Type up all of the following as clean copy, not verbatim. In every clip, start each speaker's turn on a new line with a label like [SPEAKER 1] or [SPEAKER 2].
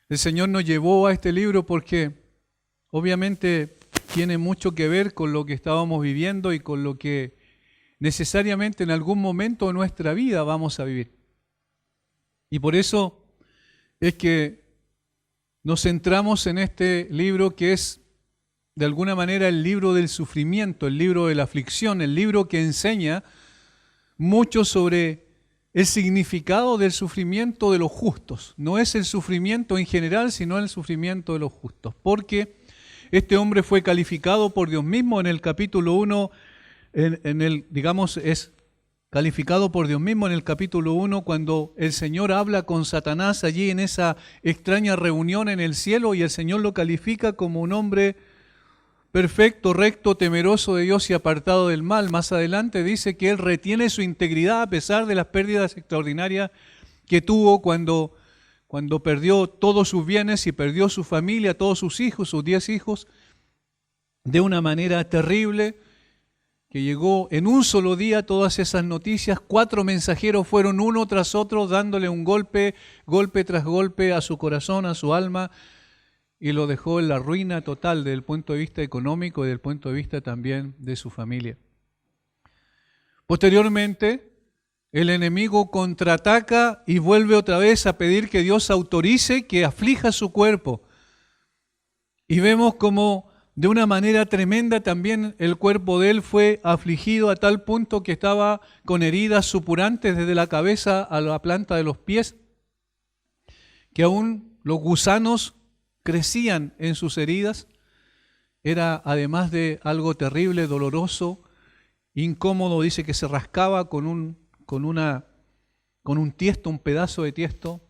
[SPEAKER 1] El Señor nos llevó a este libro porque obviamente tiene mucho que ver con lo que estábamos viviendo y con lo que necesariamente en algún momento de nuestra vida vamos a vivir. Y por eso es que nos centramos en este libro que es de alguna manera el libro del sufrimiento, el libro de la aflicción, el libro que enseña mucho sobre el significado del sufrimiento de los justos. No es el sufrimiento en general, sino el sufrimiento de los justos. Porque este hombre fue calificado por Dios mismo en el capítulo 1, es calificado por Dios mismo en el capítulo 1 cuando el Señor habla con Satanás allí en esa extraña reunión en el cielo y el Señor lo califica como un hombre perfecto, recto, temeroso de Dios y apartado del mal. Más adelante dice que él retiene su integridad a pesar de las pérdidas extraordinarias que tuvo cuando perdió todos sus bienes y perdió su familia, todos sus hijos, sus 10 hijos, de una manera terrible, que llegó en un solo día todas esas noticias. 4 mensajeros fueron uno tras otro dándole un golpe tras golpe a su corazón, a su alma, y lo dejó en la ruina total desde el punto de vista económico y desde el punto de vista también de su familia. Posteriormente, el enemigo contraataca y vuelve otra vez a pedir que Dios autorice que aflija su cuerpo. Y vemos como de una manera tremenda también el cuerpo de él fue afligido a tal punto que estaba con heridas supurantes desde la cabeza a la planta de los pies, que aún los gusanos crecían en sus heridas. Era además de algo terrible, doloroso, incómodo. Dice que se rascaba con un tiesto, un pedazo de tiesto.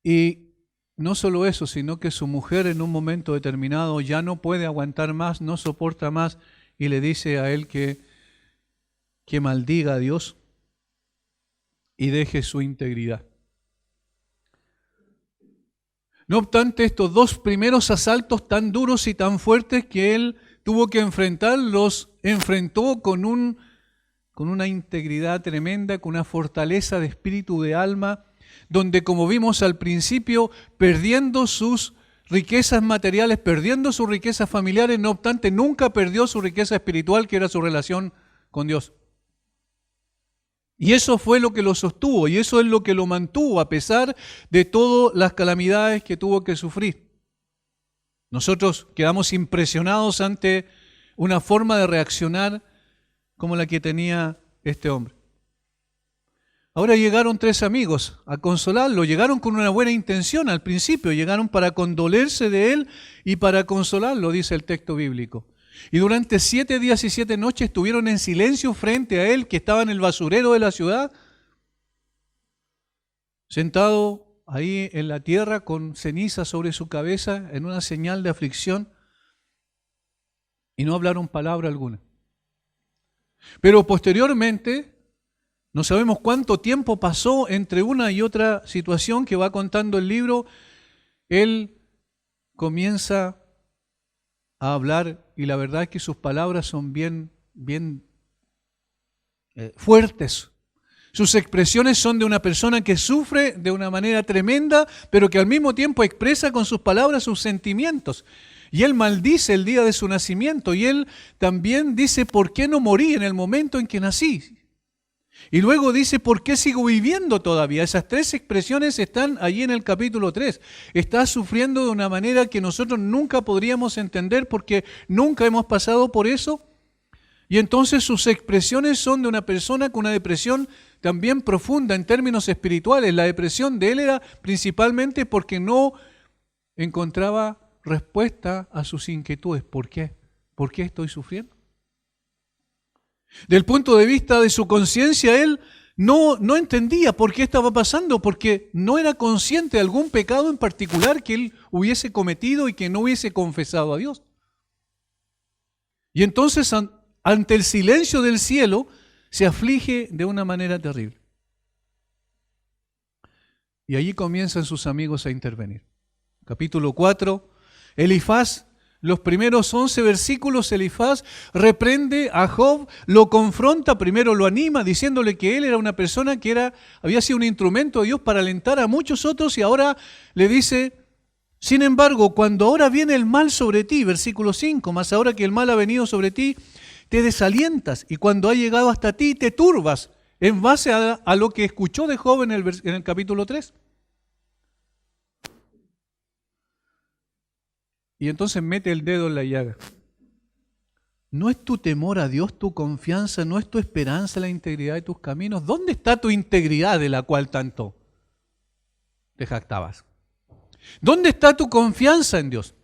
[SPEAKER 1] Y no solo eso, sino que su mujer en un momento determinado ya no puede aguantar más, no soporta más y le dice a él que maldiga a Dios y deje su integridad. No obstante, estos 2 primeros asaltos tan duros y tan fuertes que él tuvo que enfrentar, los enfrentó con una integridad tremenda, con una fortaleza de espíritu, de alma, donde, como vimos al principio, perdiendo sus riquezas materiales, perdiendo sus riquezas familiares, no obstante, nunca perdió su riqueza espiritual, que era su relación con Dios. Y eso fue lo que lo sostuvo, y eso es lo que lo mantuvo a pesar de todas las calamidades que tuvo que sufrir. Nosotros quedamos impresionados ante una forma de reaccionar como la que tenía este hombre. Ahora llegaron 3 amigos a consolarlo, llegaron con una buena intención al principio, llegaron para condolerse de él y para consolarlo, dice el texto bíblico. Y durante 7 días y 7 noches estuvieron en silencio frente a él, que estaba en el basurero de la ciudad, sentado ahí en la tierra con ceniza sobre su cabeza, en una señal de aflicción, y no hablaron palabra alguna. Pero posteriormente, no sabemos cuánto tiempo pasó entre una y otra situación que va contando el libro, él comienza a hablar y la verdad es que sus palabras son bien fuertes. Sus expresiones son de una persona que sufre de una manera tremenda, pero que al mismo tiempo expresa con sus palabras sus sentimientos. Y él maldice el día de su nacimiento y él también dice, ¿por qué no morí en el momento en que nací? Y luego dice, ¿por qué sigo viviendo todavía? Esas 3 expresiones están allí en el capítulo 3. Está sufriendo de una manera que nosotros nunca podríamos entender porque nunca hemos pasado por eso. Y entonces sus expresiones son de una persona con una depresión también profunda en términos espirituales. La depresión de él era principalmente porque no encontraba respuesta a sus inquietudes. ¿Por qué? ¿Por qué estoy sufriendo? Del punto de vista de su conciencia, él no entendía por qué estaba pasando, porque no era consciente de algún pecado en particular que él hubiese cometido y que no hubiese confesado a Dios. Y entonces, ante el silencio del cielo, se aflige de una manera terrible. Y allí comienzan sus amigos a intervenir. Capítulo 4, Elifaz los primeros 11 versículos, Elifaz reprende a Job, lo confronta, primero lo anima, diciéndole que él era una persona que había sido un instrumento de Dios para alentar a muchos otros, y ahora le dice: sin embargo, cuando ahora viene el mal sobre ti, versículo 5, mas ahora que el mal ha venido sobre ti, te desalientas, y cuando ha llegado hasta ti, te turbas, en base a lo que escuchó de Job en el capítulo 3. Y entonces mete el dedo en la llaga. ¿No es tu temor a Dios tu confianza? ¿No es tu esperanza la integridad de tus caminos? ¿Dónde está tu integridad de la cual tanto te jactabas? ¿Dónde está tu confianza en Dios?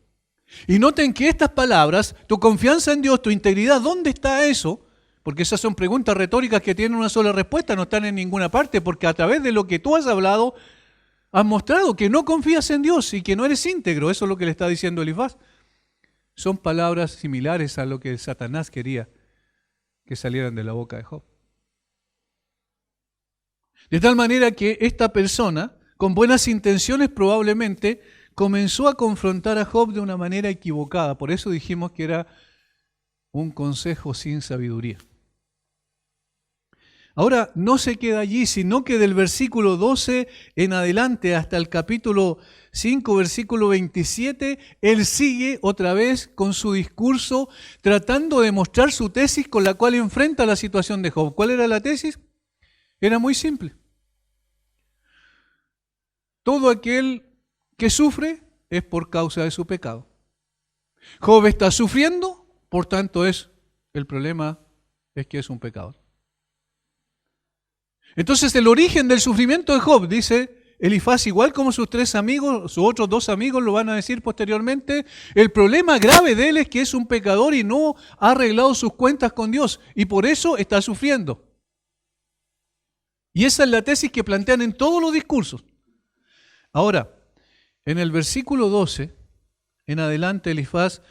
[SPEAKER 1] Y noten que estas palabras, tu confianza en Dios, tu integridad, ¿dónde está eso? Porque esas son preguntas retóricas que tienen una sola respuesta, no están en ninguna parte, porque a través de lo que tú has hablado, has mostrado que no confías en Dios y que no eres íntegro. Eso es lo que le está diciendo Elifaz. Son palabras similares a lo que Satanás quería que salieran de la boca de Job. De tal manera que esta persona, con buenas intenciones probablemente, comenzó a confrontar a Job de una manera equivocada. Por eso dijimos que era un consejo sin sabiduría. Ahora, no se queda allí, sino que del versículo 12 en adelante hasta el capítulo 5, versículo 27, él sigue otra vez con su discurso, tratando de mostrar su tesis con la cual enfrenta la situación de Job. ¿Cuál era la tesis? Era muy simple. Todo aquel que sufre es por causa de su pecado. Job está sufriendo, por tanto el problema es que es un pecador. Entonces el origen del sufrimiento de Job, dice Elifaz, igual como sus tres amigos, sus otros dos amigos lo van a decir posteriormente, el problema grave de él es que es un pecador y no ha arreglado sus cuentas con Dios, y por eso está sufriendo. Y esa es la tesis que plantean en todos los discursos. Ahora, en el versículo 12, en adelante, Elifaz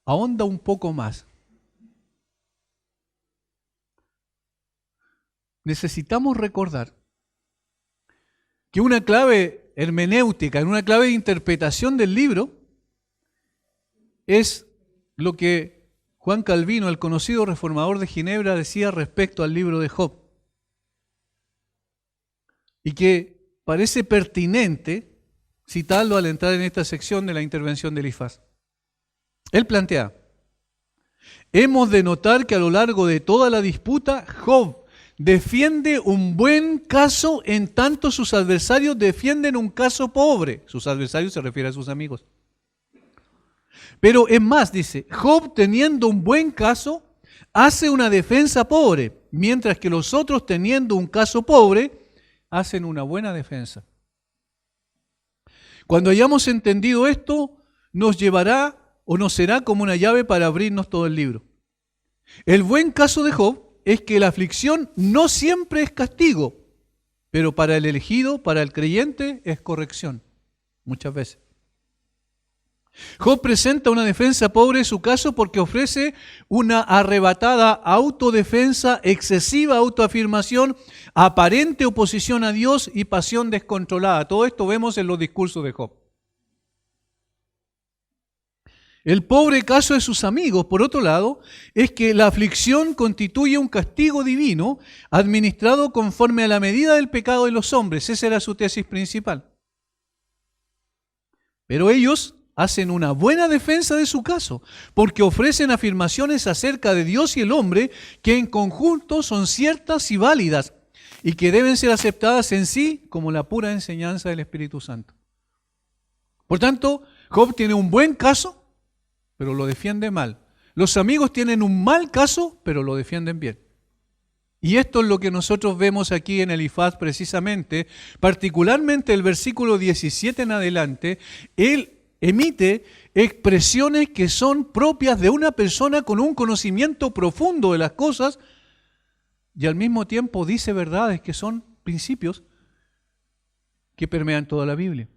[SPEAKER 1] ahonda un poco más. Necesitamos recordar que una clave hermenéutica, una clave de interpretación del libro, es lo que Juan Calvino, el conocido reformador de Ginebra, decía respecto al libro de Job. Y que parece pertinente citarlo al entrar en esta sección de la intervención de Elifaz. Él plantea: hemos de notar que a lo largo de toda la disputa, Job defiende un buen caso en tanto sus adversarios defienden un caso pobre. Sus adversarios se refiere a sus amigos. Pero es más, dice, Job teniendo un buen caso hace una defensa pobre, mientras que los otros teniendo un caso pobre hacen una buena defensa. Cuando hayamos entendido esto, nos llevará o nos será como una llave para abrirnos todo el libro. El buen caso de Job es que la aflicción no siempre es castigo, pero para el elegido, para el creyente, es corrección, muchas veces. Job presenta una defensa pobre en su caso porque ofrece una arrebatada autodefensa, excesiva autoafirmación, aparente oposición a Dios y pasión descontrolada. Todo esto vemos en los discursos de Job. El pobre caso de sus amigos, por otro lado, es que la aflicción constituye un castigo divino administrado conforme a la medida del pecado de los hombres. Esa era su tesis principal. Pero ellos hacen una buena defensa de su caso, porque ofrecen afirmaciones acerca de Dios y el hombre que en conjunto son ciertas y válidas y que deben ser aceptadas en sí como la pura enseñanza del Espíritu Santo. Por tanto, Job tiene un buen caso, pero lo defiende mal. Los amigos tienen un mal caso, pero lo defienden bien. Y esto es lo que nosotros vemos aquí en Elifaz precisamente, particularmente el versículo 17 en adelante. Él emite expresiones que son propias de una persona con un conocimiento profundo de las cosas y al mismo tiempo dice verdades que son principios que permean toda la Biblia.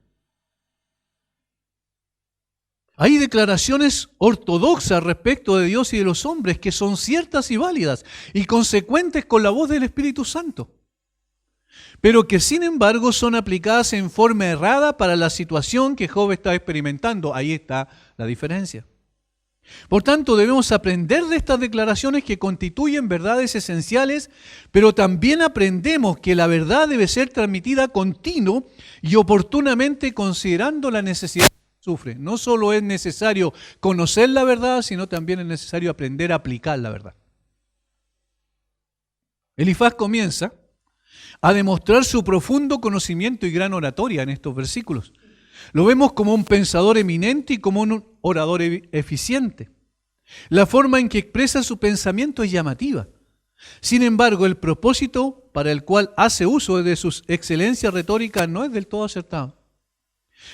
[SPEAKER 1] Hay declaraciones ortodoxas respecto de Dios y de los hombres que son ciertas y válidas y consecuentes con la voz del Espíritu Santo, pero que sin embargo son aplicadas en forma errada para la situación que Job está experimentando. Ahí está la diferencia. Por tanto, debemos aprender de estas declaraciones que constituyen verdades esenciales, pero también aprendemos que la verdad debe ser transmitida continuo y oportunamente considerando la necesidad que sufre. No solo es necesario conocer la verdad, sino también es necesario aprender a aplicar la verdad. Elifaz comienza a demostrar su profundo conocimiento y gran oratoria en estos versículos. Lo vemos como un pensador eminente y como un orador eficiente. La forma en que expresa su pensamiento es llamativa. Sin embargo, el propósito para el cual hace uso de sus excelencias retóricas no es del todo acertado.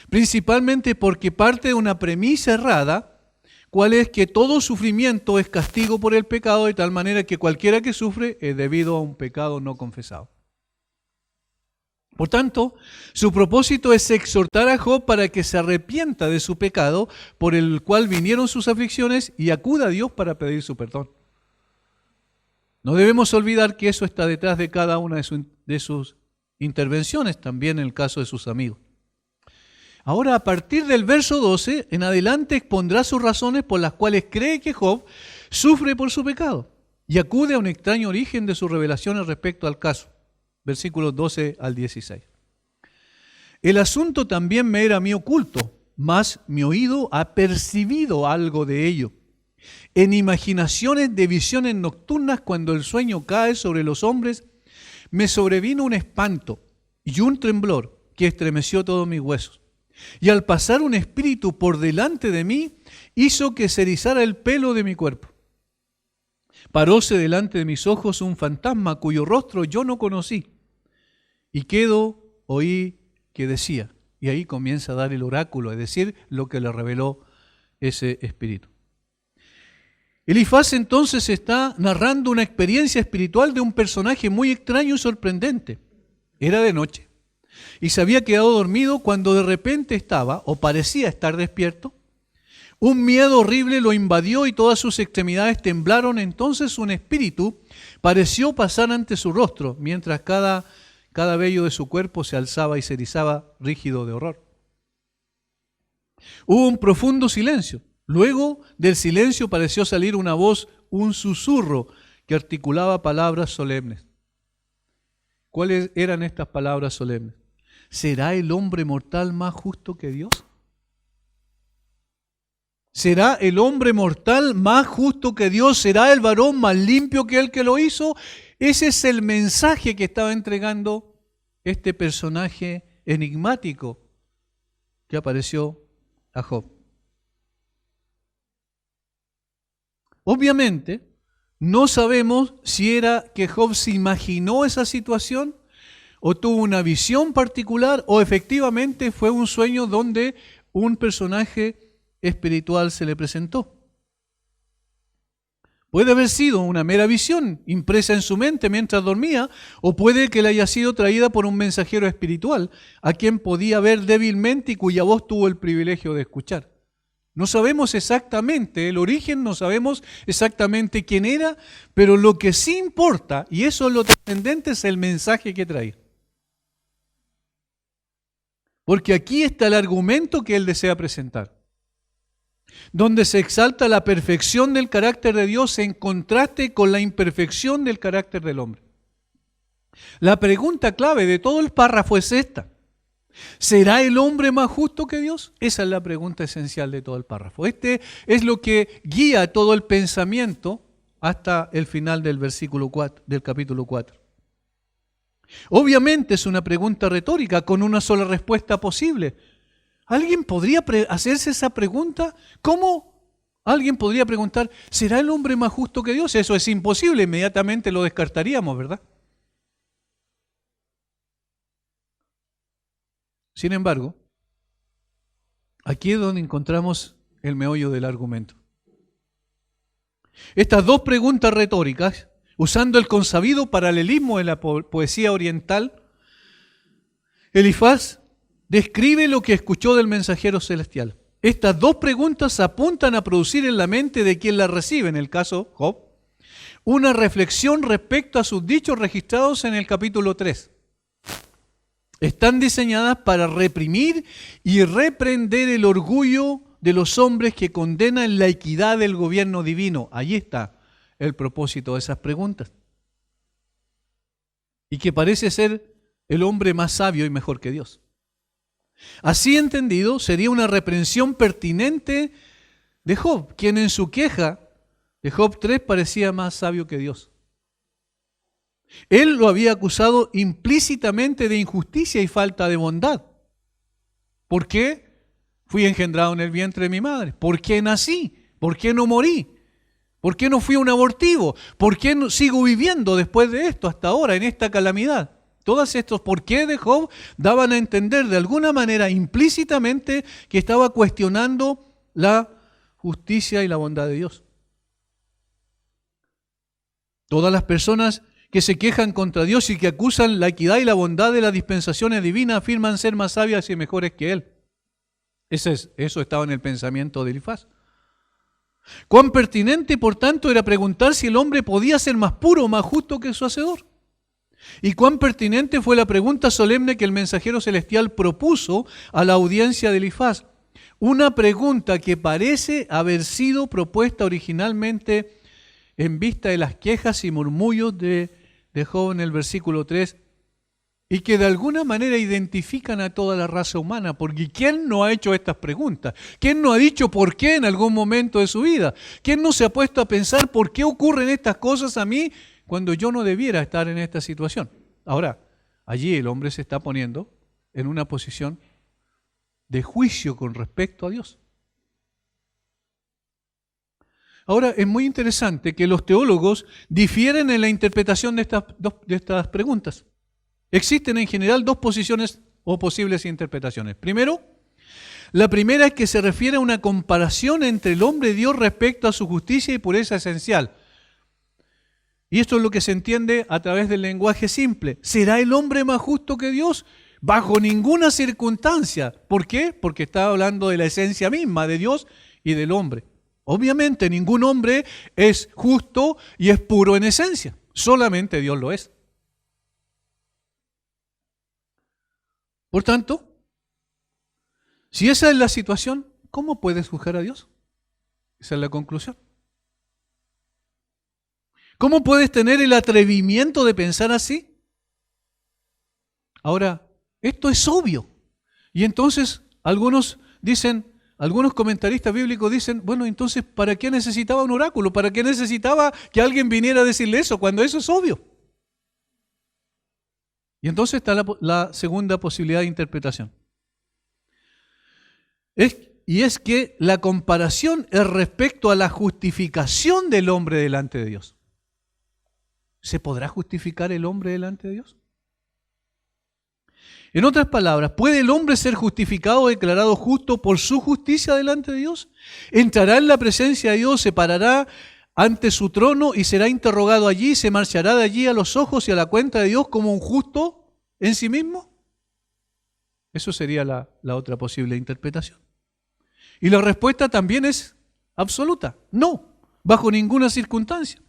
[SPEAKER 1] Principalmente porque parte de una premisa errada, cuál es que todo sufrimiento es castigo por el pecado, de tal manera que cualquiera que sufre es debido a un pecado no confesado. Por tanto, su propósito es exhortar a Job para que se arrepienta de su pecado por el cual vinieron sus aflicciones y acuda a Dios para pedir su perdón. No debemos olvidar que eso está detrás de cada una de sus intervenciones, también en el caso de sus amigos. Ahora, a partir del verso 12 en adelante expondrá sus razones por las cuales cree que Job sufre por su pecado y acude a un extraño origen de sus revelaciones respecto al caso. Versículos 12 al 16. El asunto también me era a mí oculto, mas mi oído ha percibido algo de ello. En imaginaciones de visiones nocturnas, cuando el sueño cae sobre los hombres, me sobrevino un espanto y un temblor que estremeció todos mis huesos. Y al pasar un espíritu por delante de mí, hizo que se erizara el pelo de mi cuerpo. Paróse delante de mis ojos un fantasma cuyo rostro yo no conocí. Y oí que decía. Y ahí comienza a dar el oráculo, es decir, lo que le reveló ese espíritu. Elifaz entonces está narrando una experiencia espiritual de un personaje muy extraño y sorprendente. Era de noche y se había quedado dormido cuando de repente estaba, o parecía estar despierto. Un miedo horrible lo invadió y todas sus extremidades temblaron. Entonces un espíritu pareció pasar ante su rostro, mientras cada vello de su cuerpo se alzaba y se erizaba rígido de horror. Hubo un profundo silencio. Luego del silencio pareció salir una voz, un susurro que articulaba palabras solemnes. ¿Cuáles eran estas palabras solemnes? ¿Será el hombre mortal más justo que Dios? ¿Será el hombre mortal más justo que Dios? ¿Será el varón más limpio que el que lo hizo? Ese es el mensaje que estaba entregando este personaje enigmático que apareció a Job. Obviamente, no sabemos si era que Job se imaginó esa situación o tuvo una visión particular o efectivamente fue un sueño donde un personaje espiritual se le presentó. Puede haber sido una mera visión impresa en su mente mientras dormía, o puede que le haya sido traída por un mensajero espiritual a quien podía ver débilmente y cuya voz tuvo el privilegio de escuchar. No sabemos exactamente el origen, no sabemos exactamente quién era, pero lo que sí importa, y eso es lo trascendente, es el mensaje que traía. Porque aquí está el argumento que él desea presentar, donde se exalta la perfección del carácter de Dios en contraste con la imperfección del carácter del hombre. La pregunta clave de todo el párrafo es esta: ¿será el hombre más justo que Dios? Esa es la pregunta esencial de todo el párrafo. Este es lo que guía todo el pensamiento hasta el final del versículo 4, del capítulo 4. Obviamente es una pregunta retórica con una sola respuesta posible. ¿Alguien podría hacerse esa pregunta? ¿Cómo alguien podría preguntar, ¿será el hombre más justo que Dios? Eso es imposible, inmediatamente lo descartaríamos, ¿verdad? Sin embargo, aquí es donde encontramos el meollo del argumento. Estas dos preguntas retóricas, usando el consabido paralelismo de la poesía oriental, Elifaz describe lo que escuchó del mensajero celestial. Estas dos preguntas apuntan a producir en la mente de quien las recibe, en el caso Job, una reflexión respecto a sus dichos registrados en el capítulo 3. Están diseñadas para reprimir y reprender el orgullo de los hombres que condenan la equidad del gobierno divino. Allí está el propósito de esas preguntas. Y que parece ser el hombre más sabio y mejor que Dios. Así entendido, sería una reprensión pertinente de Job, quien en su queja de Job 3 parecía más sabio que Dios. Él lo había acusado implícitamente de injusticia y falta de bondad. ¿Por qué? Fui engendrado en el vientre de mi madre. ¿Por qué nací? ¿Por qué no morí? ¿Por qué no fui un abortivo? ¿Por qué no sigo viviendo después de esto, hasta ahora, en esta calamidad? Todos estos por qué de Job daban a entender de alguna manera implícitamente que estaba cuestionando la justicia y la bondad de Dios. Todas las personas que se quejan contra Dios y que acusan la equidad y la bondad de las dispensaciones divinas afirman ser más sabias y mejores que Él. Eso estaba en el pensamiento de Elifaz. Cuán pertinente, por tanto, era preguntar si el hombre podía ser más puro o más justo que su Hacedor. Y cuán pertinente fue la pregunta solemne que el mensajero celestial propuso a la audiencia de Elifaz. Una pregunta que parece haber sido propuesta originalmente en vista de las quejas y murmullos de Job en el versículo 3, y que de alguna manera identifican a toda la raza humana, porque ¿quién no ha hecho estas preguntas? ¿Quién no ha dicho por qué en algún momento de su vida? ¿Quién no se ha puesto a pensar por qué ocurren estas cosas a mí cuando yo no debiera estar en esta situación? Ahora, allí el hombre se está poniendo en una posición de juicio con respecto a Dios. Ahora, es muy interesante que los teólogos difieren en la interpretación de estas preguntas. Existen en general dos posiciones o posibles interpretaciones. Primero, la primera es que se refiere a una comparación entre el hombre y Dios respecto a su justicia y pureza esencial. Y esto es lo que se entiende a través del lenguaje simple. ¿Será el hombre más justo que Dios? Bajo ninguna circunstancia. ¿Por qué? Porque está hablando de la esencia misma de Dios y del hombre. Obviamente ningún hombre es justo y es puro en esencia. Solamente Dios lo es. Por tanto, si esa es la situación, ¿cómo puedes juzgar a Dios? Esa es la conclusión. ¿Cómo puedes tener el atrevimiento de pensar así? Ahora, esto es obvio. Y entonces algunos comentaristas bíblicos dicen, bueno, entonces, ¿para qué necesitaba un oráculo? ¿Para qué necesitaba que alguien viniera a decirle eso cuando eso es obvio? Y entonces está la segunda posibilidad de interpretación. Es que la comparación es respecto a la justificación del hombre delante de Dios. ¿Se podrá justificar el hombre delante de Dios? En otras palabras, ¿puede el hombre ser justificado o declarado justo por su justicia delante de Dios? ¿Entrará en la presencia de Dios, se parará ante su trono y será interrogado allí, se marchará de allí a los ojos y a la cuenta de Dios como un justo en sí mismo? Eso sería la otra posible interpretación. Y la respuesta también es absoluta, no, bajo ninguna circunstancia.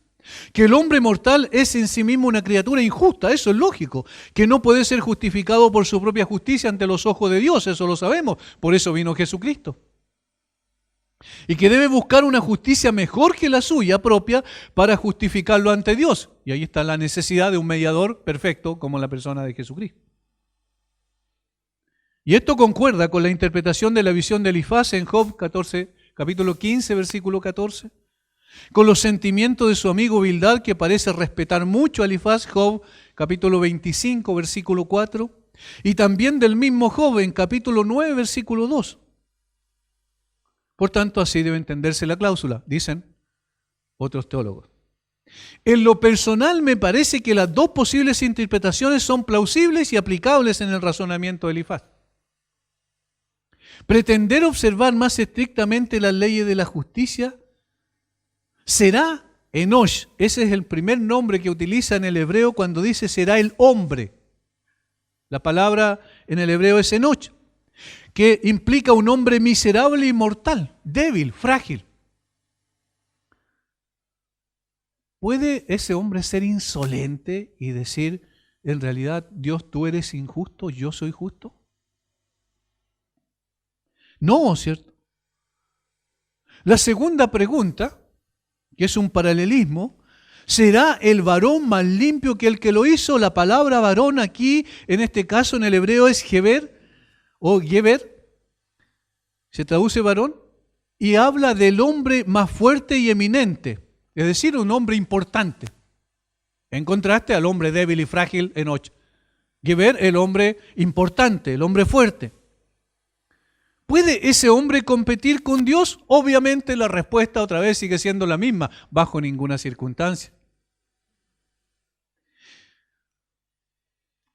[SPEAKER 1] Que el hombre mortal es en sí mismo una criatura injusta, eso es lógico, que no puede ser justificado por su propia justicia ante los ojos de Dios, eso lo sabemos, por eso vino Jesucristo. Y que debe buscar una justicia mejor que la suya propia para justificarlo ante Dios. Y ahí está la necesidad de un mediador perfecto como la persona de Jesucristo. Y esto concuerda con la interpretación de la visión de Elifaz en Job 14, capítulo 15, versículo 14. Con los sentimientos de su amigo Bildad, que parece respetar mucho a Elifaz, Job capítulo 25, versículo 4, y también del mismo Job en capítulo 9, versículo 2. Por tanto, así debe entenderse la cláusula, dicen otros teólogos. En lo personal me parece que las dos posibles interpretaciones son plausibles y aplicables en el razonamiento de Elifaz. Pretender observar más estrictamente las leyes de la justicia será Enosh, ese es el primer nombre que utiliza en el hebreo cuando dice será el hombre. La palabra en el hebreo es Enosh, que implica un hombre miserable y mortal, débil, frágil. ¿Puede ese hombre ser insolente y decir, en realidad, Dios, tú eres injusto, yo soy justo? No, ¿cierto? La segunda pregunta, que es un paralelismo, ¿será el varón más limpio que el que lo hizo? La palabra varón aquí, en este caso en el hebreo, es Geber o Geber, se traduce varón, y habla del hombre más fuerte y eminente, es decir, un hombre importante, en contraste al hombre débil y frágil en 8. Geber, el hombre importante, el hombre fuerte. ¿Puede ese hombre competir con Dios? Obviamente la respuesta otra vez sigue siendo la misma, bajo ninguna circunstancia.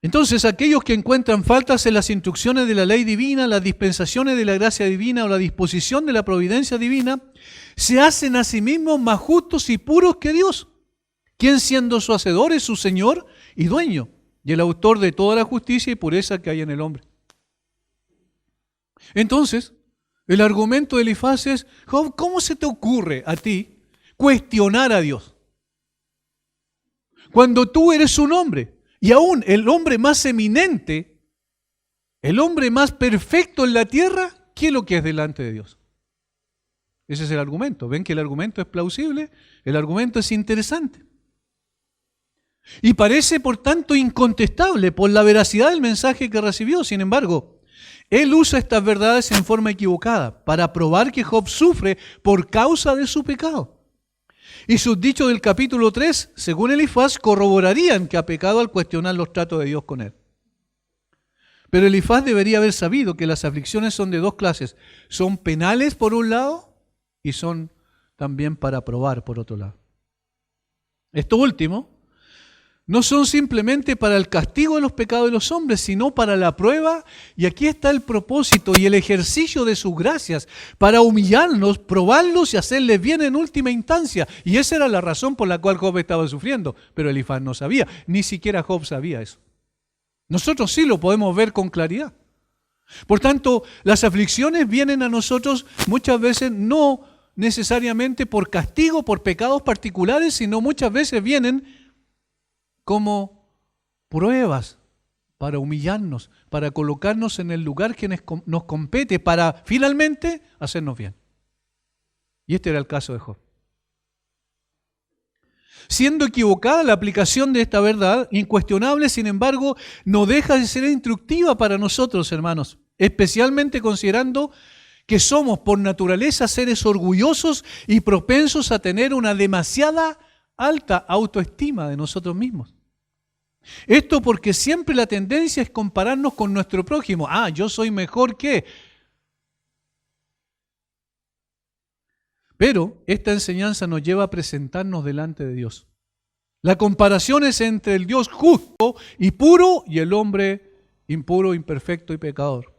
[SPEAKER 1] Entonces, aquellos que encuentran faltas en las instrucciones de la ley divina, las dispensaciones de la gracia divina o la disposición de la providencia divina, se hacen a sí mismos más justos y puros que Dios, quien siendo su hacedor es su Señor y dueño, y el autor de toda la justicia y pureza que hay en el hombre. Entonces, el argumento de Elifaz es: Job, ¿cómo se te ocurre a ti cuestionar a Dios? Cuando tú eres un hombre, y aún el hombre más eminente, el hombre más perfecto en la tierra, ¿qué es lo que es delante de Dios? Ese es el argumento. ¿Ven que el argumento es plausible? El argumento es interesante. Y parece, por tanto, incontestable por la veracidad del mensaje que recibió. Sin embargo, él usa estas verdades en forma equivocada para probar que Job sufre por causa de su pecado. Y sus dichos del capítulo 3, según Elifaz, corroborarían que ha pecado al cuestionar los tratos de Dios con él. Pero Elifaz debería haber sabido que las aflicciones son de dos clases. Son penales por un lado y son también para probar por otro lado. Esto último no son simplemente para el castigo de los pecados de los hombres, sino para la prueba, y aquí está el propósito y el ejercicio de sus gracias, para humillarnos, probarlos y hacerles bien en última instancia. Y esa era la razón por la cual Job estaba sufriendo, pero Elifaz no sabía, ni siquiera Job sabía eso. Nosotros sí lo podemos ver con claridad. Por tanto, las aflicciones vienen a nosotros muchas veces no necesariamente por castigo, por pecados particulares, sino muchas veces vienen como pruebas para humillarnos, para colocarnos en el lugar que nos compete, para finalmente hacernos bien. Y este era el caso de Job. Siendo equivocada la aplicación de esta verdad, incuestionable, sin embargo, no deja de ser instructiva para nosotros, hermanos, especialmente considerando que somos por naturaleza seres orgullosos y propensos a tener una demasiada alta autoestima de nosotros mismos. Esto porque siempre la tendencia es compararnos con nuestro prójimo. Yo soy mejor que. Pero esta enseñanza nos lleva a presentarnos delante de Dios. La comparación es entre el Dios justo y puro y el hombre impuro, imperfecto y pecador.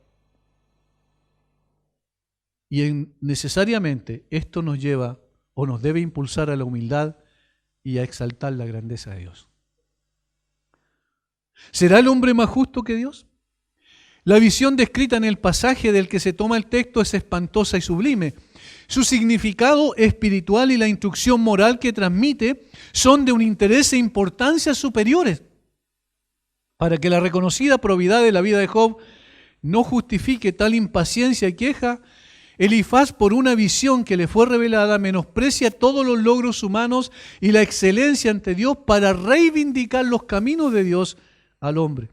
[SPEAKER 1] Y necesariamente esto nos lleva o nos debe impulsar a la humildad y a exaltar la grandeza de Dios. ¿Será el hombre más justo que Dios? La visión descrita en el pasaje del que se toma el texto es espantosa y sublime. Su significado espiritual y la instrucción moral que transmite son de un interés e importancia superiores. Para que la reconocida probidad de la vida de Job no justifique tal impaciencia y queja, Elifaz, por una visión que le fue revelada, menosprecia todos los logros humanos y la excelencia ante Dios para reivindicar los caminos de Dios al hombre,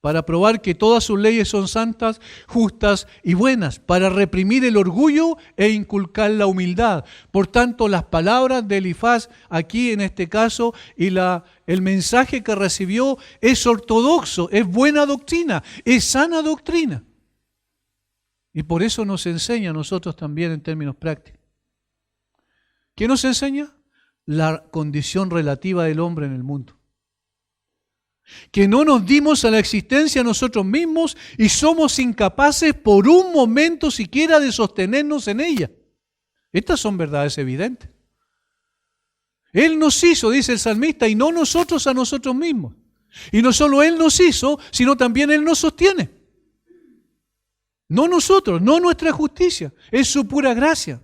[SPEAKER 1] para probar que todas sus leyes son santas, justas y buenas, para reprimir el orgullo e inculcar la humildad. Por tanto, las palabras de Elifaz aquí en este caso y el mensaje que recibió es ortodoxo, es buena doctrina, es sana doctrina. Y por eso nos enseña a nosotros también en términos prácticos. ¿Qué nos enseña? La condición relativa del hombre en el mundo. Que no nos dimos a la existencia nosotros mismos y somos incapaces por un momento siquiera de sostenernos en ella. Estas son verdades evidentes. Él nos hizo, dice el salmista, y no nosotros a nosotros mismos. Y no solo Él nos hizo, sino también Él nos sostiene. No nosotros, no nuestra justicia, es su pura gracia.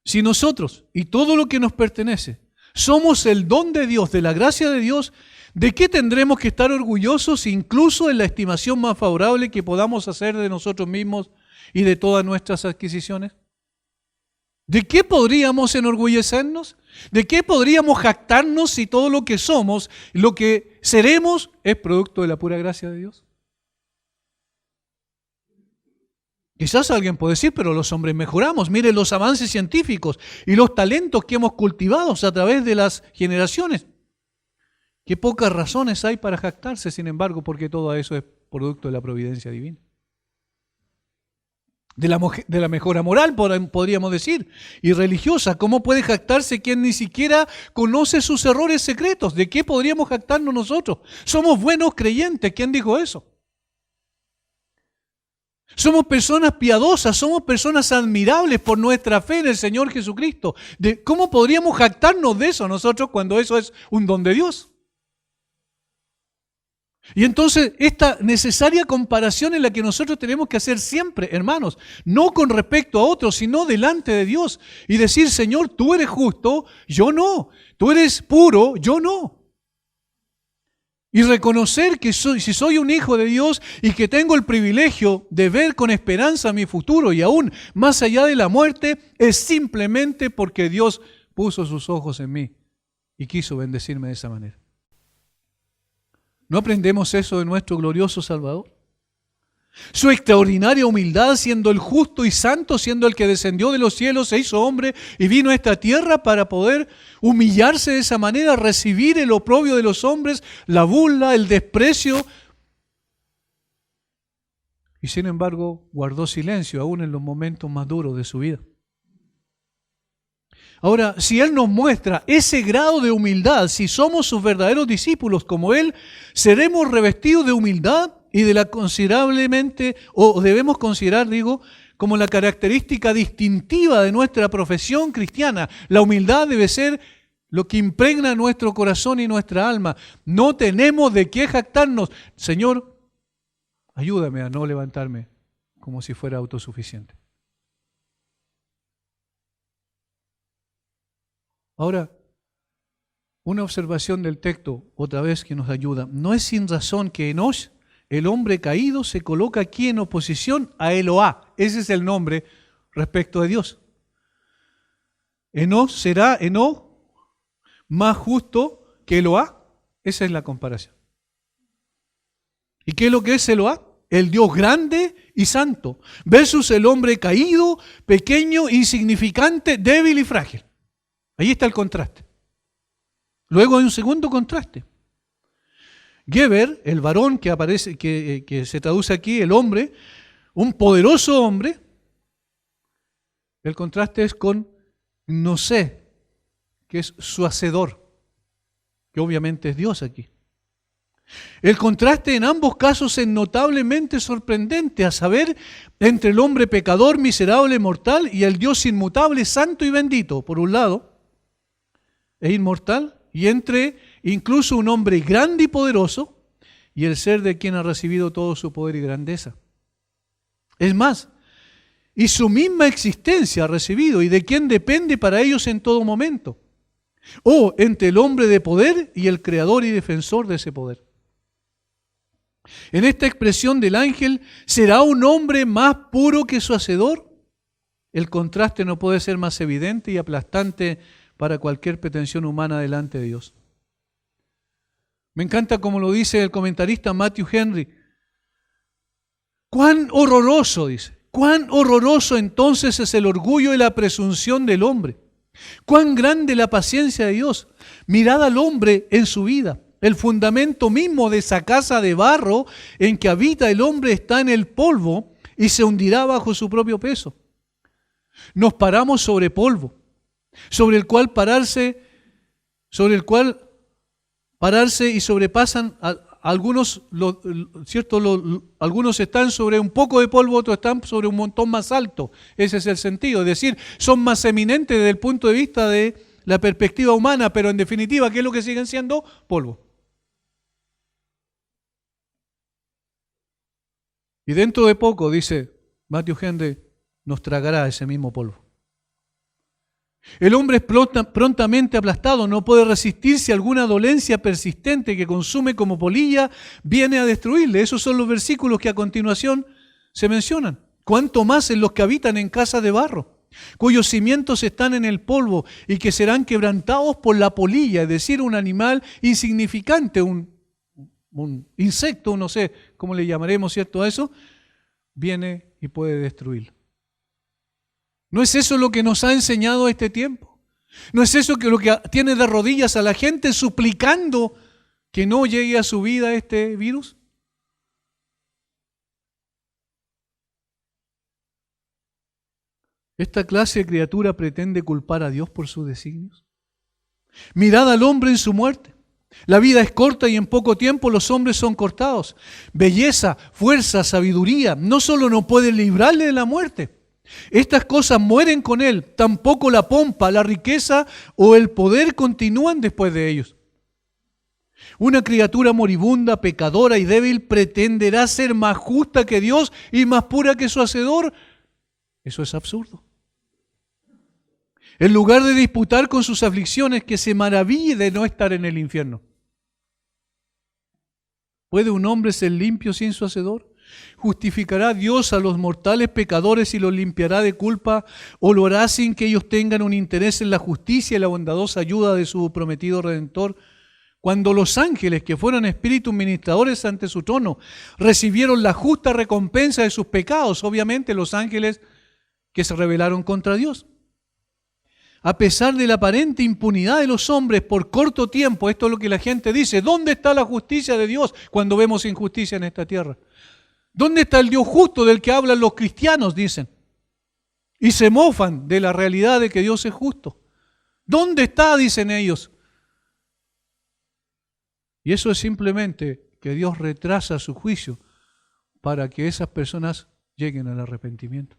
[SPEAKER 1] Si nosotros y todo lo que nos pertenece somos el don de Dios, de la gracia de Dios, ¿de qué tendremos que estar orgullosos incluso en la estimación más favorable que podamos hacer de nosotros mismos y de todas nuestras adquisiciones? ¿De qué podríamos enorgullecernos? ¿De qué podríamos jactarnos si todo lo que somos, lo que seremos, es producto de la pura gracia de Dios? Quizás alguien puede decir, pero los hombres mejoramos. Mire los avances científicos y los talentos que hemos cultivado a través de las generaciones. Qué pocas razones hay para jactarse, sin embargo, porque todo eso es producto de la providencia divina. De la mejora moral, podríamos decir, y religiosa. ¿Cómo puede jactarse quien ni siquiera conoce sus errores secretos? ¿De qué podríamos jactarnos nosotros? Somos buenos creyentes. ¿Quién dijo eso? Somos personas piadosas, somos personas admirables por nuestra fe en el Señor Jesucristo. ¿Cómo podríamos jactarnos de eso nosotros cuando eso es un don de Dios? Y entonces esta necesaria comparación es la que nosotros tenemos que hacer siempre, hermanos, no con respecto a otros, sino delante de Dios. Y decir, Señor, tú eres justo, yo no. Tú eres puro, yo no. Y reconocer que si soy un hijo de Dios y que tengo el privilegio de ver con esperanza mi futuro y aún más allá de la muerte, es simplemente porque Dios puso sus ojos en mí y quiso bendecirme de esa manera. ¿No aprendemos eso de nuestro glorioso Salvador? Su extraordinaria humildad, siendo el justo y santo, siendo el que descendió de los cielos, se hizo hombre y vino a esta tierra para poder humillarse de esa manera, recibir el oprobio de los hombres, la burla, el desprecio. Y sin embargo, guardó silencio aún en los momentos más duros de su vida. Ahora, si Él nos muestra ese grado de humildad, si somos sus verdaderos discípulos como Él, seremos revestidos de humildad y de la considerablemente, o debemos considerar, como la característica distintiva de nuestra profesión cristiana. La humildad debe ser lo que impregna nuestro corazón y nuestra alma. No tenemos de qué jactarnos. Señor, ayúdame a no levantarme como si fuera autosuficiente. Ahora, una observación del texto, otra vez que nos ayuda. No es sin razón que Enosh, el hombre caído, se coloca aquí en oposición a Eloá. Ese es el nombre respecto de Dios. Enosh será más justo que Eloá. Esa es la comparación. ¿Y qué es lo que es Eloá? El Dios grande y santo, versus el hombre caído, pequeño, insignificante, débil y frágil. Ahí está el contraste. Luego hay un segundo contraste. Geber, el varón que aparece, que se traduce aquí, el hombre, un poderoso hombre, el contraste es con Nosé, que es su hacedor, que obviamente es Dios aquí. El contraste en ambos casos es notablemente sorprendente, a saber, entre el hombre pecador, miserable, mortal, y el Dios inmutable, santo y bendito, por un lado, e inmortal, y entre incluso un hombre grande y poderoso, y el ser de quien ha recibido todo su poder y grandeza. Es más, y su misma existencia ha recibido, y de quien depende para ellos en todo momento. O entre el hombre de poder y el creador y defensor de ese poder. En esta expresión del ángel, ¿será un hombre más puro que su hacedor? El contraste no puede ser más evidente y aplastante para cualquier pretensión humana delante de Dios. Me encanta como lo dice el comentarista Matthew Henry. Cuán horroroso, dice, cuán horroroso entonces es el orgullo y la presunción del hombre. Cuán grande la paciencia de Dios. Mirad al hombre en su vida. El fundamento mismo de esa casa de barro en que habita el hombre está en el polvo y se hundirá bajo su propio peso. Nos paramos sobre polvo, sobre el cual pararse y sobrepasan algunos, algunos están sobre un poco de polvo, otros están sobre un montón más alto. Ese es el sentido, es decir, son más eminentes desde el punto de vista de la perspectiva humana, pero en definitiva, ¿qué es lo que siguen siendo? Polvo. Y dentro de poco, dice Matthew Henry, nos tragará ese mismo polvo. El hombre es prontamente aplastado, no puede resistirse a alguna dolencia persistente que consume como polilla, viene a destruirle. Esos son los versículos que a continuación se mencionan. cuánto más en los que habitan en casas de barro, cuyos cimientos están en el polvo y que serán quebrantados por la polilla, es decir, un animal insignificante, un insecto, no sé cómo le llamaremos, ¿cierto? A eso, viene y puede destruirlo. ¿No es eso lo que nos ha enseñado este tiempo? ¿No es eso que lo que tiene de rodillas a la gente suplicando que no llegue a su vida este virus? ¿Esta clase de criatura pretende culpar a Dios por sus designios? Mirad al hombre en su muerte. La vida es corta y en poco tiempo los hombres son cortados. Belleza, fuerza, sabiduría, no solo no pueden librarle de la muerte. Estas cosas mueren con él. Tampoco la pompa, la riqueza o el poder continúan después de ellos. Una criatura moribunda, pecadora y débil pretenderá ser más justa que Dios y más pura que su Hacedor. Eso es absurdo. En lugar de disputar con sus aflicciones, que se maraville de no estar en el infierno. ¿Puede un hombre ser limpio sin su Hacedor? ¿Justificará Dios a los mortales pecadores y los limpiará de culpa? ¿O lo hará sin que ellos tengan un interés en la justicia y la bondadosa ayuda de su prometido Redentor? Cuando los ángeles, que fueron espíritus ministradores ante su trono, recibieron la justa recompensa de sus pecados, obviamente los ángeles que se rebelaron contra Dios. A pesar de la aparente impunidad de los hombres por corto tiempo, esto es lo que la gente dice, ¿dónde está la justicia de Dios cuando vemos injusticia en esta tierra? ¿Dónde está el Dios justo del que hablan los cristianos? Dicen. Y se mofan de la realidad de que Dios es justo. ¿Dónde está? Dicen ellos. Y eso es simplemente que Dios retrasa su juicio para que esas personas lleguen al arrepentimiento.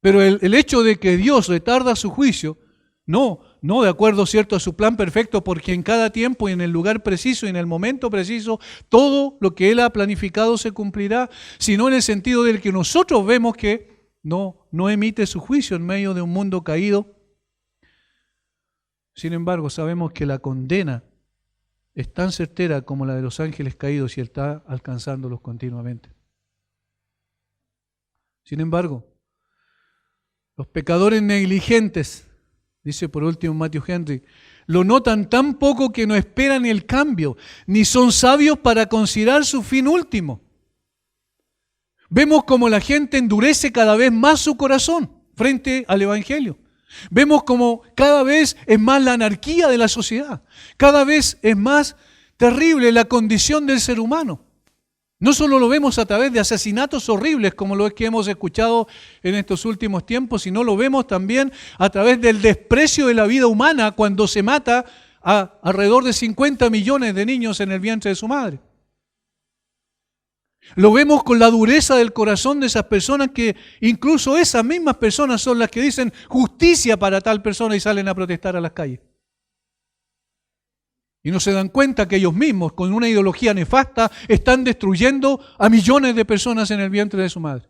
[SPEAKER 1] Pero el hecho de que Dios retarda su juicio, no de acuerdo, cierto, a su plan perfecto, porque en cada tiempo y en el lugar preciso y en el momento preciso, todo lo que Él ha planificado se cumplirá, sino en el sentido del que nosotros vemos que no emite su juicio en medio de un mundo caído. Sin embargo, sabemos que la condena es tan certera como la de los ángeles caídos y Él está alcanzándolos continuamente. Sin embargo, los pecadores negligentes, dice por último Matthew Henry, lo notan tan poco que no esperan el cambio, ni son sabios para considerar su fin último. Vemos como la gente endurece cada vez más su corazón frente al Evangelio. Vemos como cada vez es más la anarquía de la sociedad, cada vez es más terrible la condición del ser humano. No solo lo vemos a través de asesinatos horribles como los que hemos escuchado en estos últimos tiempos, sino lo vemos también a través del desprecio de la vida humana cuando se mata a alrededor de 50 millones de niños en el vientre de su madre. Lo vemos con la dureza del corazón de esas personas que incluso esas mismas personas son las que dicen justicia para tal persona y salen a protestar a las calles. Y no se dan cuenta que ellos mismos, con una ideología nefasta, están destruyendo a millones de personas en el vientre de su madre.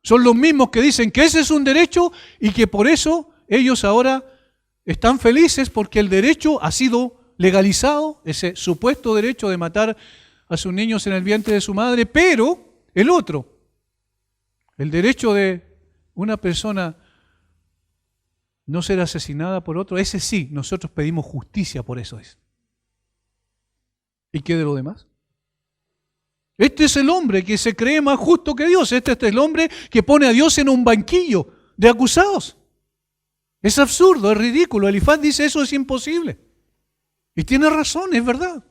[SPEAKER 1] Son los mismos que dicen que ese es un derecho y que por eso ellos ahora están felices porque el derecho ha sido legalizado, ese supuesto derecho de matar a sus niños en el vientre de su madre, pero el otro, el derecho de una persona no ser asesinada por otro, ese sí, nosotros pedimos justicia por eso es. ¿Y qué de lo demás? Este es el hombre que se cree más justo que Dios, este es el hombre que pone a Dios en un banquillo de acusados. Es absurdo, es ridículo. Elifaz dice eso es imposible. Y tiene razón, es verdad.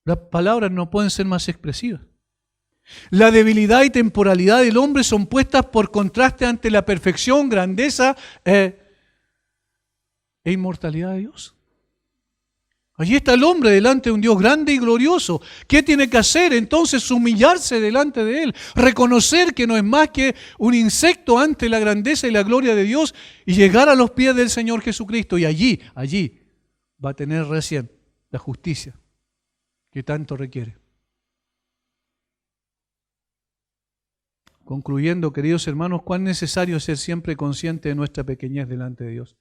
[SPEAKER 1] Las palabras no pueden ser más expresivas. La debilidad y temporalidad del hombre son puestas por contraste ante la perfección, grandeza e inmortalidad de Dios. Allí está el hombre delante de un Dios grande y glorioso. ¿Qué tiene que hacer? Entonces humillarse delante de Él, reconocer que no es más que un insecto ante la grandeza y la gloria de Dios y llegar a los pies del Señor Jesucristo. Y allí va a tener recién la justicia que tanto requiere. Concluyendo, queridos hermanos, cuán necesario es ser siempre consciente de nuestra pequeñez delante de Dios.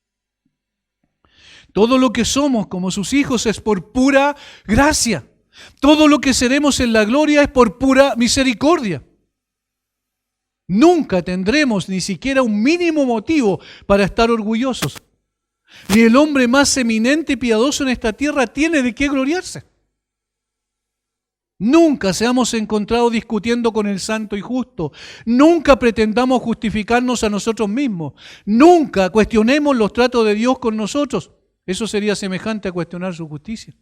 [SPEAKER 1] Todo lo que somos como sus hijos es por pura gracia. Todo lo que seremos en la gloria es por pura misericordia. Nunca tendremos ni siquiera un mínimo motivo para estar orgullosos. Ni el hombre más eminente y piadoso en esta tierra tiene de qué gloriarse. Nunca seamos encontrados discutiendo con el santo y justo. Nunca pretendamos justificarnos a nosotros mismos. Nunca cuestionemos los tratos de Dios con nosotros. Eso sería semejante a cuestionar su justicia.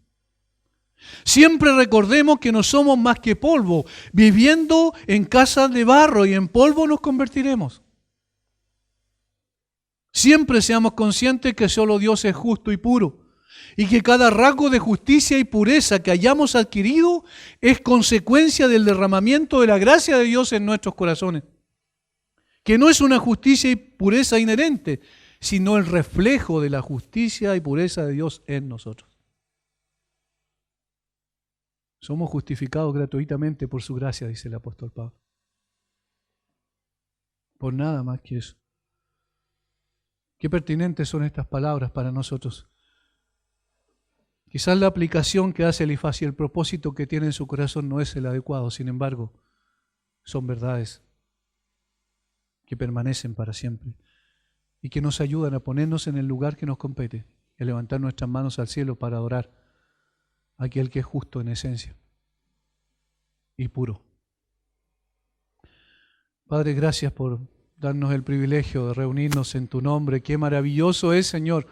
[SPEAKER 1] Siempre recordemos que no somos más que polvo, viviendo en casas de barro, y en polvo nos convertiremos. Siempre seamos conscientes que solo Dios es justo y puro, y que cada rasgo de justicia y pureza que hayamos adquirido es consecuencia del derramamiento de la gracia de Dios en nuestros corazones. Que no es una justicia y pureza inherente, sino el reflejo de la justicia y pureza de Dios en nosotros. Somos justificados gratuitamente por su gracia, dice el apóstol Pablo. Por nada más que eso. Qué pertinentes son estas palabras para nosotros. Quizás la aplicación que hace Elifaz y el propósito que tiene en su corazón no es el adecuado, sin embargo, son verdades que permanecen para siempre y que nos ayudan a ponernos en el lugar que nos compete, y a levantar nuestras manos al cielo para adorar a aquel que es justo en esencia y puro. Padre, gracias por darnos el privilegio de reunirnos en tu nombre. Qué maravilloso es, Señor.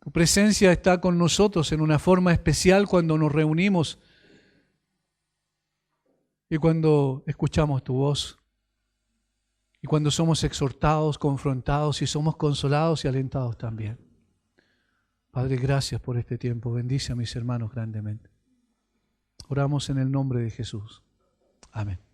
[SPEAKER 1] Tu presencia está con nosotros en una forma especial cuando nos reunimos y cuando escuchamos tu voz y cuando somos exhortados, confrontados y somos consolados y alentados también. Padre, gracias por este tiempo. Bendice a mis hermanos grandemente. Oramos en el nombre de Jesús. Amén.